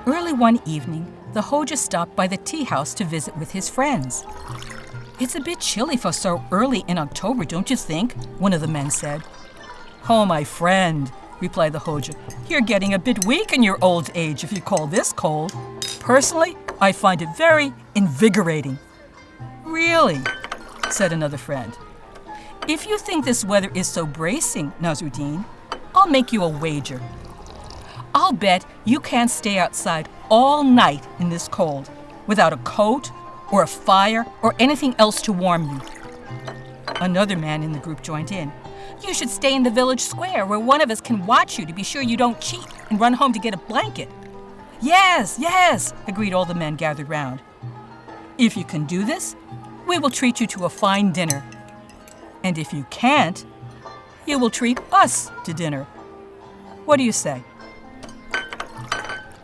Early one evening, the Hoja stopped by the tea house to visit with his friends. "It's a bit chilly for so early in October, don't you think?" one of the men said. "Oh, my friend," replied the Hoja, "you're getting a bit weak in your old age if you call this cold. Personally, I find it very invigorating." "Really?" said another friend. "If you think this weather is so bracing, Nasrudin, I'll make you a wager. I'll bet you can't stay outside all night in this cold without a coat or a fire or anything else to warm you." Another man in the group joined in. "You should stay in the village square where one of us can watch you to be sure you don't cheat and run home to get a blanket." "Yes, yes," agreed all the men gathered round. "If you can do this, we will treat you to a fine dinner. And if you can't, you will treat us to dinner. What do you say?"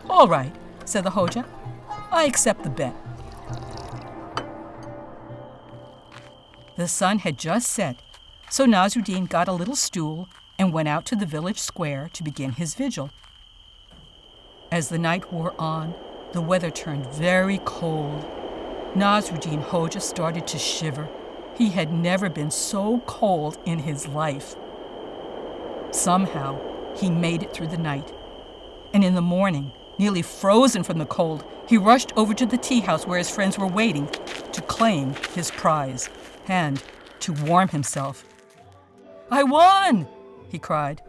"All right," said the Hoja. "I accept the bet." The sun had just set, so Nasrudin got a little stool and went out to the village square to begin his vigil. As the night wore on, the weather turned very cold. Nasrudin Hoja started to shiver. He had never been so cold in his life. Somehow, he made it through the night. And in the morning, nearly frozen from the cold, he rushed over to the tea house where his friends were waiting to claim his prize and to warm himself. "I won!" he cried.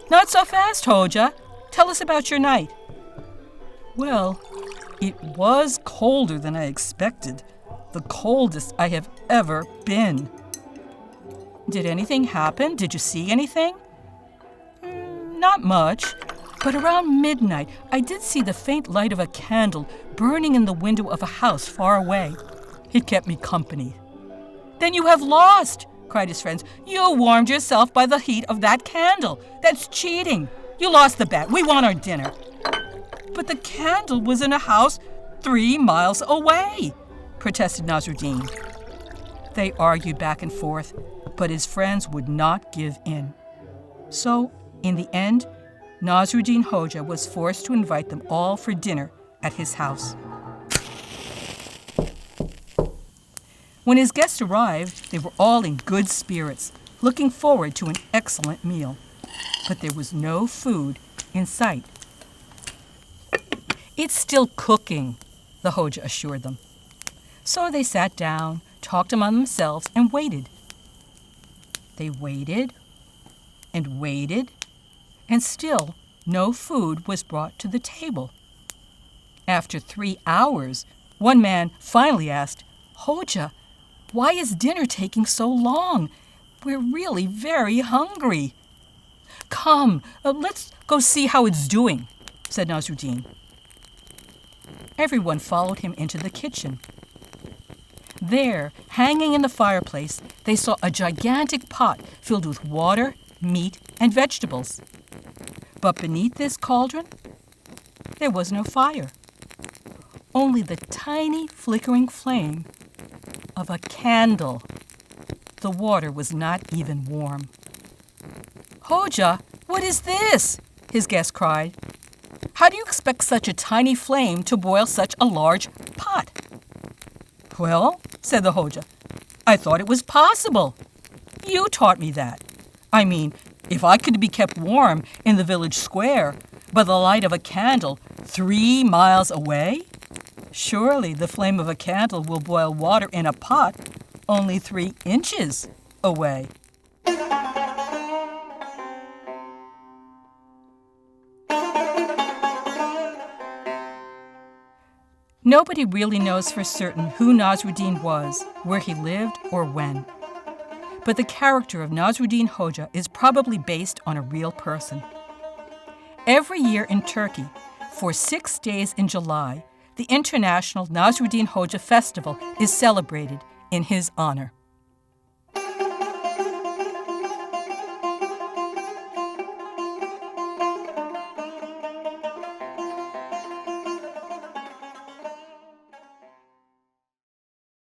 "Not so fast, Hoja. Tell us about your night." "Well, it was colder than I expected. The coldest I have ever been." "Did anything happen? Did you see anything?" "Not much. But around midnight, I did see the faint light of a candle burning in the window of a house far away. It kept me company." "Then you have lost!" cried his friends. "You warmed yourself by the heat of that candle. That's cheating. You lost the bet. We want our dinner." "But the candle was in a house 3 miles away," protested Nasrudin. They argued back and forth, but his friends would not give in. So, in the end, Nasrudin Hoja was forced to invite them all for dinner at his house. When his guests arrived, they were all in good spirits, looking forward to an excellent meal. But there was no food in sight. "It's still cooking," the Hoja assured them. So they sat down, talked among themselves, and waited. They waited and waited, and still no food was brought to the table. After 3 hours, one man finally asked, "Hoja, why is dinner taking so long? We're really very hungry." "Come, let's go see how it's doing," said Nasrudin. Everyone followed him into the kitchen. There, hanging in the fireplace, they saw a gigantic pot filled with water, meat, and vegetables. But beneath this cauldron, there was no fire, only the tiny flickering flame of a candle. The water was not even warm. "Hoja, what is this?" his guest cried. "How do you expect such a tiny flame to boil such a large pot?" "Well," said the Hoja, "I thought it was possible. You taught me that. I mean, if I could be kept warm in the village square by the light of a candle 3 miles away, surely the flame of a candle will boil water in a pot only 3 inches away." Nobody really knows for certain who Nasrudin was, where he lived, or when. But the character of Nasrudin Hoja is probably based on a real person. Every year in Turkey, for 6 days in July, the International Nasrudin Hoja Festival is celebrated in his honor.